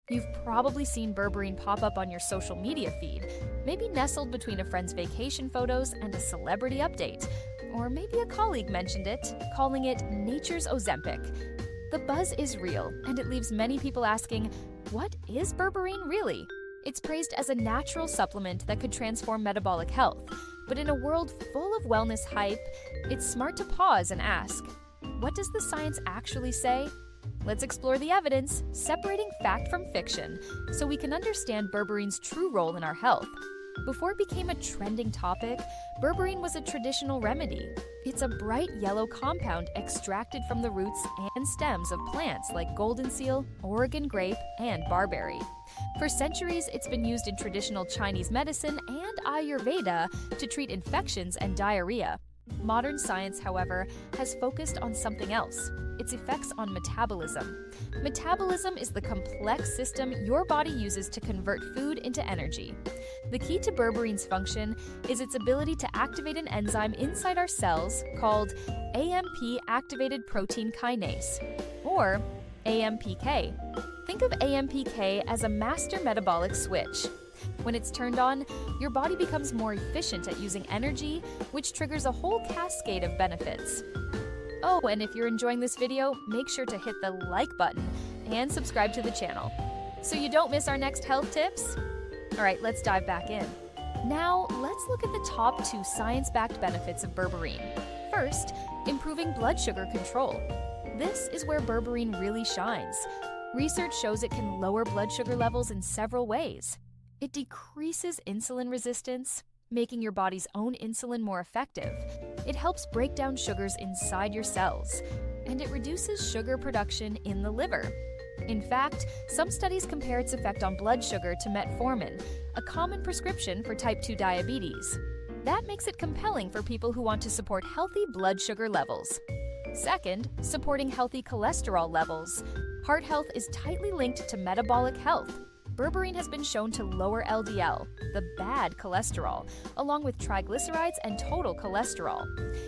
You've probably seen berberine pop up on your social media feed, maybe nestled between a friend's vacation photos and a celebrity update. Or maybe a colleague mentioned it, calling it nature's Ozempic. The buzz is real, and it leaves many people asking, what is berberine really? It's praised as a natural supplement that could transform metabolic health, but in a world full of wellness hype, it's smart to pause and ask, what does the science actually say? Let's explore the evidence, separating fact from fiction, so we can understand berberine's true role in our health. Before it became a trending topic, berberine was a traditional remedy. It's a bright yellow compound extracted from the roots and stems of plants like golden seal, Oregon grape, and barberry. For centuries, it's been used in traditional Chinese medicine and Ayurveda to treat infections and diarrhea. Modern science, however, has focused on something else: its effects on metabolism. Metabolism is the complex system your body uses to convert food into energy. The key to berberine's function is its ability to activate an enzyme inside our cells called AMP activated protein kinase, or AMPK. Think of AMPK as a master metabolic switch. When it's turned on, your body becomes more efficient at using energy, which triggers a whole cascade of benefits. Oh, and if you're enjoying this video, make sure to hit the like button and subscribe to the channel so you don't miss our next health tips. All right, let's dive back in. Now, let's look at the top 2 science-backed benefits of berberine. First, improving blood sugar control. This is where berberine really shines. Research shows it can lower blood sugar levels in several ways. It decreases insulin resistance, making your body's own insulin more effective. It helps break down sugars inside your cells, and it reduces sugar production in the liver. In fact, some studies compare its effect on blood sugar to metformin, a common prescription for type 2 diabetes. That makes it compelling for people who want to support healthy blood sugar levels. Second, supporting healthy cholesterol levels. Heart health is tightly linked to metabolic health. Berberine has been shown to lower LDL, the bad cholesterol, along with triglycerides and total cholesterol.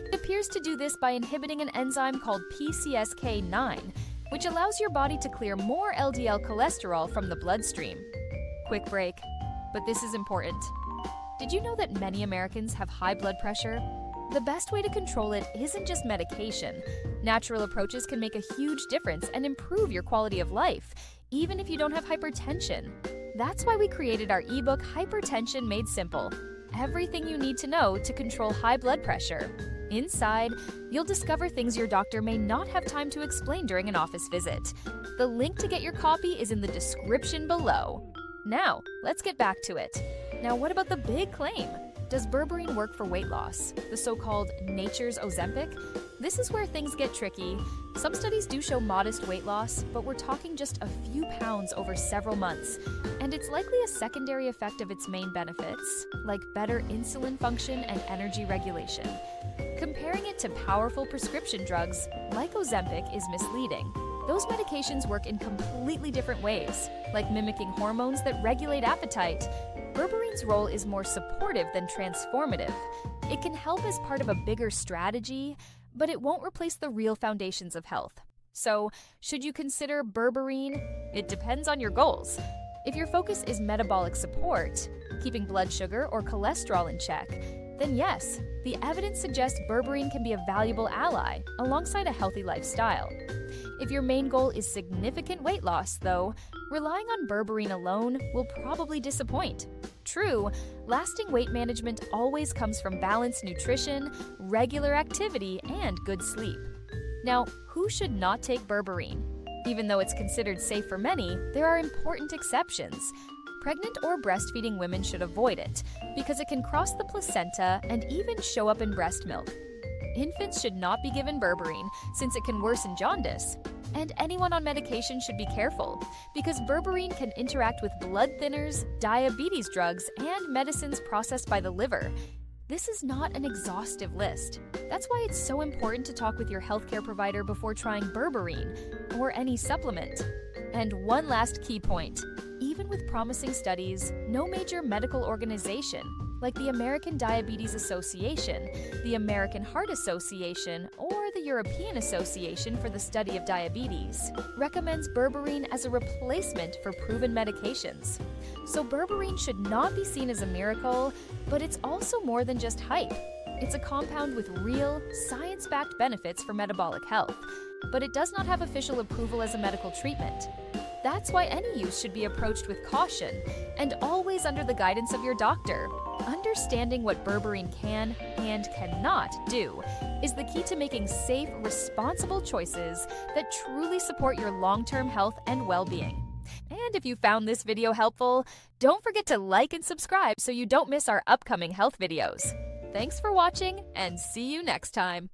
It appears to do this by inhibiting an enzyme called PCSK9, which allows your body to clear more LDL cholesterol from the bloodstream. Quick break, but this is important. Did you know that many Americans have high blood pressure? The best way to control it isn't just medication. Natural approaches can make a huge difference and improve your quality of life, even if you don't have hypertension. That's why we created our ebook, Hypertension Made Simple. Everything you need to know to control high blood pressure. Inside, you'll discover things your doctor may not have time to explain during an office visit. The link to get your copy is in the description below. Now, let's get back to it. Now, what about the big claim? Does berberine work for weight loss, the so-called nature's Ozempic? This is where things get tricky. Some studies do show modest weight loss, but we're talking just a few pounds over several months, and it's likely a secondary effect of its main benefits, like better insulin function and energy regulation. Comparing it to powerful prescription drugs, like Ozempic, is misleading. Those medications work in completely different ways, like mimicking hormones that regulate appetite. Berberine's role is more supportive than transformative. It can help as part of a bigger strategy, but it won't replace the real foundations of health. So, should you consider berberine? It depends on your goals. If your focus is metabolic support, keeping blood sugar or cholesterol in check, then yes, the evidence suggests berberine can be a valuable ally alongside a healthy lifestyle. If your main goal is significant weight loss, though, relying on berberine alone will probably disappoint. True, lasting weight management always comes from balanced nutrition, regular activity, and good sleep. Now, who should not take berberine? Even though it's considered safe for many, there are important exceptions. Pregnant or breastfeeding women should avoid it because it can cross the placenta and even show up in breast milk. Infants should not be given berberine since it can worsen jaundice. And anyone on medication should be careful because berberine can interact with blood thinners, diabetes drugs, and medicines processed by the liver. This is not an exhaustive list. That's why it's so important to talk with your healthcare provider before trying berberine or any supplement. And one last key point. Even with promising studies, no major medical organization, like the American Diabetes Association, the American Heart Association, or the European Association for the Study of Diabetes, recommends berberine as a replacement for proven medications. So berberine should not be seen as a miracle, but it's also more than just hype. It's a compound with real, science-backed benefits for metabolic health, but it does not have official approval as a medical treatment. That's why any use should be approached with caution and always under the guidance of your doctor. Understanding what berberine can and cannot do is the key to making safe, responsible choices that truly support your long-term health and well-being. And if you found this video helpful, don't forget to like and subscribe so you don't miss our upcoming health videos. Thanks for watching, and see you next time.